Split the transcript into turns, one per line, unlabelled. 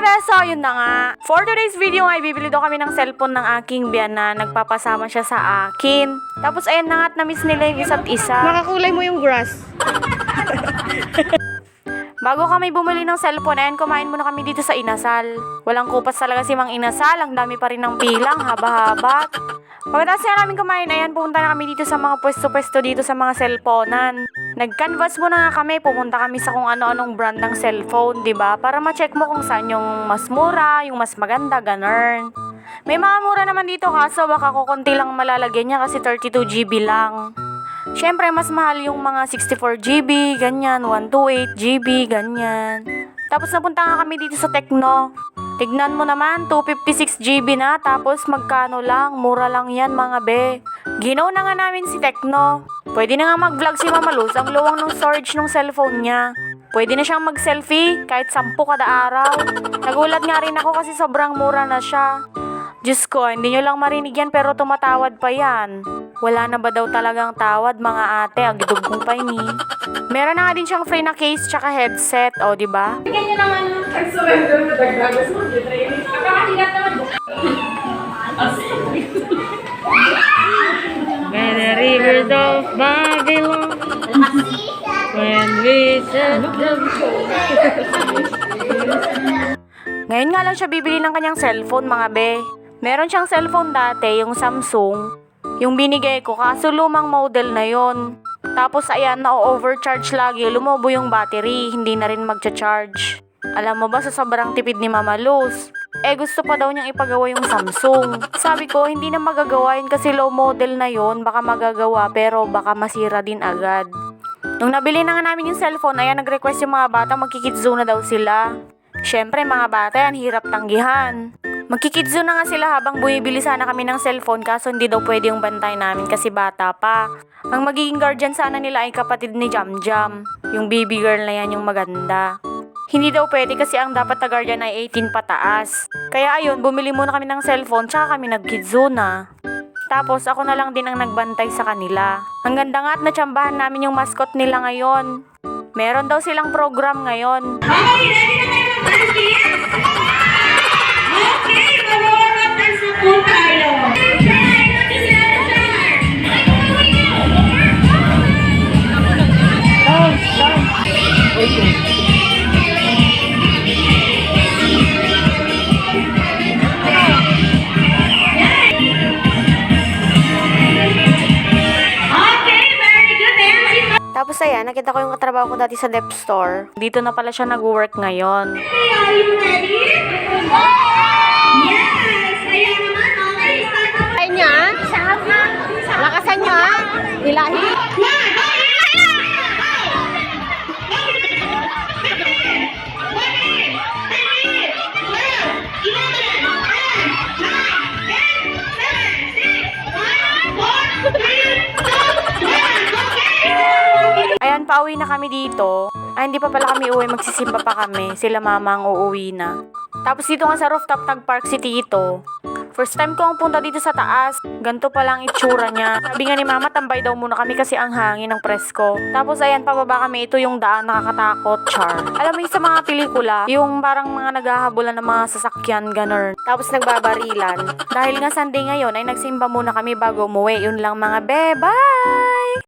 beso, yun na nga. For today's video ay bibili daw kami ng cellphone ng aking biyan na nagpapasama siya sa akin. Tapos ayan na nga at na-miss nila yung isa't isa.
Makakulay mo yung grass.
Bago kami bumili ng cellphone, ayan, kumain muna kami dito sa Inasal. Walang kupas talaga si Mang Inasal, ang dami pa rin ng pilang, haba-haba. Pagkatapos na namin kumain, ayan, pumunta na kami dito sa mga pwesto-pwesto dito sa mga cellphonean. Nag-canvas muna nga kami, pumunta kami sa kung ano-anong brand ng cellphone, di ba? Para ma-check mo kung saan yung mas mura, yung mas maganda, ganun. May mga mura naman dito kaso baka kukunti lang malalagyan niya kasi 32GB lang. Siyempre, mas mahal yung mga 64GB, ganyan, 128GB, ganyan. Tapos napunta nga kami dito sa Tecno. Tignan mo naman, 256GB na, tapos magkano lang, mura lang yan mga be. Ginaw na nga namin si Tecno. Pwede na nga mag-vlog si Mama Luz, ang luwang ng storage ng cellphone niya. Pwede na siyang mag-selfie, kahit 10 kada araw. Nagulat nga rin ako kasi sobrang mura na siya. Diyos ko, hindi nyo lang marinig yan pero tumatawad pa yan. Wala na ba daw talagang tawad mga ate? Ang gidugong pa ini. Meron na nga din siyang free na case tsaka headset, o di ba?
Bigyan niyo naman ang surrender na dagdagas mo. Nakakahigat naman.
By the rivers of Babylon, when we set them
Ngayon nga lang siya bibili ng kanyang cellphone mga be. Meron siyang cellphone dati, yung Samsung. Yung binigay ko, kaso lumang model na yon. Tapos ayan, na-overcharge lagi, lumobo yung battery, hindi na rin magcha-charge. Alam mo ba, sa sobrang tipid ni Mama Luz, gusto pa daw niyang ipagawa yung Samsung. Sabi ko, hindi na magagawa yun kasi low model na yon, baka magagawa pero baka masira din agad. Nung nabili na nga namin yung cellphone, ayan, nag-request yung mga bata, magkikidzo na daw sila. Siyempre mga bata yan, hirap tanggihan. Magkikidzo na nga sila habang bumibili sana kami ng cellphone kaso hindi daw pwede yung bantay namin kasi bata pa. Ang magiging guardian sana nila ay kapatid ni Jam Jam. Yung baby girl na yan yung maganda. Hindi daw pwede kasi ang dapat na guardian ay 18 pataas. Kaya ayun, bumili muna kami ng cellphone tsaka kami nagkidzo na. Tapos ako na lang din ang nagbantay sa kanila. Ang ganda nga at natsambahan namin yung mascot nila ngayon. Meron daw silang program ngayon.
Okay, ready na tayo mag-dance? Okay, mag-warm-up dance na po tayo.
Tapos ayan, nakita ko yung katrabaho ko dati sa Dep Store. Dito na pala siya nag-work ngayon.
Are you ready? Yes! Ayan naman, okay. Start up.
Ay niya, lakasan niya, ilahi.
Ayan, pauwi na kami dito. Ay, hindi pa pala kami uwi, magsisimba pa kami. Sila mama ang uuwi na. Tapos dito nga sa rooftop nag-park si Tito. First time ko ang punta dito sa taas. Ganto pa lang itsura niya. Sabi nga ni mama, tambay daw muna kami kasi ang hangin ng presko. Tapos ayan, pababa kami. Ito yung daan, nakakatakot, char. Alam mo yung sa mga pelikula, yung parang mga naghahabulan ng mga sasakyan, ganun. Tapos nagbabarilan. Dahil nga Sunday ngayon, ay nagsimba muna kami bago umuwi. Yun lang mga be, bye!